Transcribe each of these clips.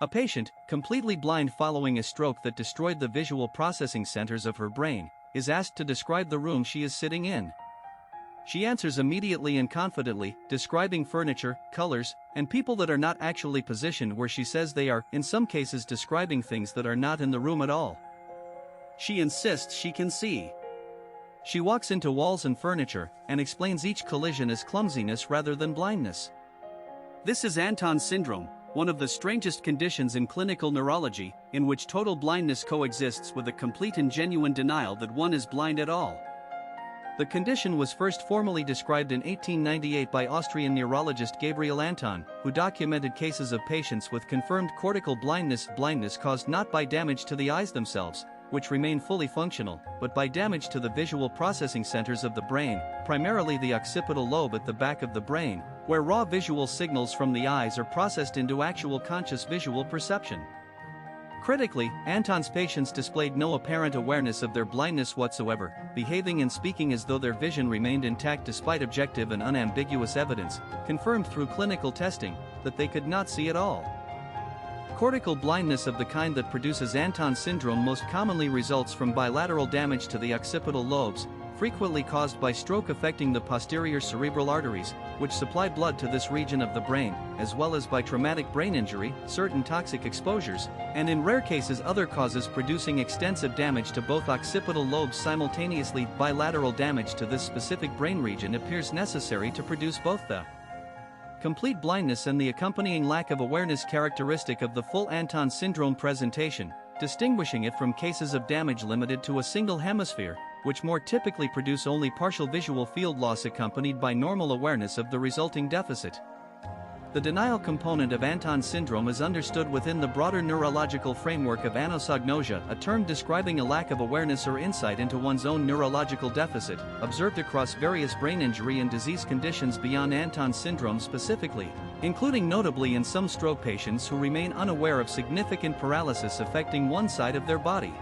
A patient, completely blind following a stroke that destroyed the visual processing centers of her brain, is asked to describe the room she is sitting in. She answers immediately and confidently, describing furniture, colors, and people that are not actually positioned where she says they are, in some cases describing things that are not in the room at all. She insists she can see. She walks into walls and furniture, and explains each collision as clumsiness rather than blindness. This is Anton's syndrome, one of the strangest conditions in clinical neurology, in which total blindness coexists with a complete and genuine denial that one is blind at all. The condition was first formally described in 1898 by Austrian neurologist Gabriel Anton, who documented cases of patients with confirmed cortical blindness caused not by damage to the eyes themselves, which remain fully functional, but by damage to the visual processing centers of the brain, primarily the occipital lobe at the back of the brain, where raw visual signals from the eyes are processed into actual conscious visual perception. Critically, Anton's patients displayed no apparent awareness of their blindness whatsoever, behaving and speaking as though their vision remained intact despite objective and unambiguous evidence, confirmed through clinical testing, that they could not see at all. Cortical blindness of the kind that produces Anton syndrome most commonly results from bilateral damage to the occipital lobes, frequently caused by stroke affecting the posterior cerebral arteries, which supply blood to this region of the brain, as well as by traumatic brain injury, certain toxic exposures, and in rare cases other causes producing extensive damage to both occipital lobes simultaneously. Bilateral damage to this specific brain region appears necessary to produce both the complete blindness and the accompanying lack of awareness characteristic of the full Anton syndrome presentation, distinguishing it from cases of damage limited to a single hemisphere, which more typically produce only partial visual field loss accompanied by normal awareness of the resulting deficit. The denial component of Anton syndrome is understood within the broader neurological framework of anosognosia, a term describing a lack of awareness or insight into one's own neurological deficit, observed across various brain injury and disease conditions beyond Anton syndrome specifically, including notably in some stroke patients who remain unaware of significant paralysis affecting one side of their body.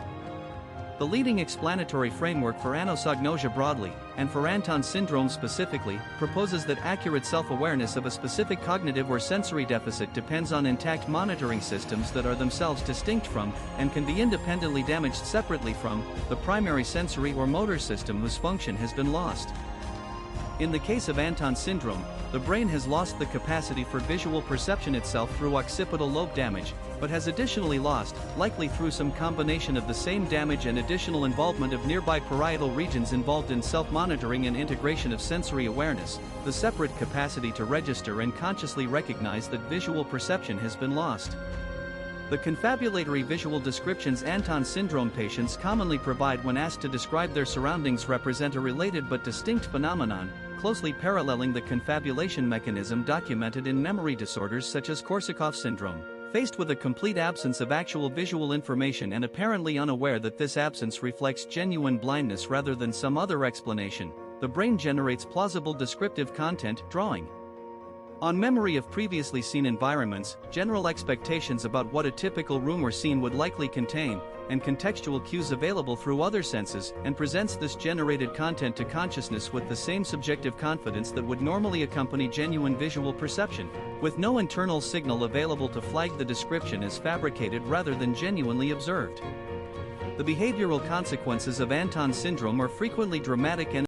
The leading explanatory framework for anosognosia broadly, and for Anton syndrome specifically, proposes that accurate self-awareness of a specific cognitive or sensory deficit depends on intact monitoring systems that are themselves distinct from, and can be independently damaged separately from, the primary sensory or motor system whose function has been lost. In the case of Anton syndrome, the brain has lost the capacity for visual perception itself through occipital lobe damage, but has additionally lost, likely through some combination of the same damage and additional involvement of nearby parietal regions involved in self-monitoring and integration of sensory awareness, the separate capacity to register and consciously recognize that visual perception has been lost. The confabulatory visual descriptions Anton syndrome patients commonly provide when asked to describe their surroundings represent a related but distinct phenomenon, closely paralleling the confabulation mechanism documented in memory disorders such as Korsakoff syndrome. Faced with a complete absence of actual visual information and apparently unaware that this absence reflects genuine blindness rather than some other explanation, the brain generates plausible descriptive content, drawing on memory of previously seen environments, general expectations about what a typical room or scene would likely contain, and contextual cues available through other senses, and presents this generated content to consciousness with the same subjective confidence that would normally accompany genuine visual perception, with no internal signal available to flag the description as fabricated rather than genuinely observed. The behavioral consequences of Anton syndrome are frequently dramatic and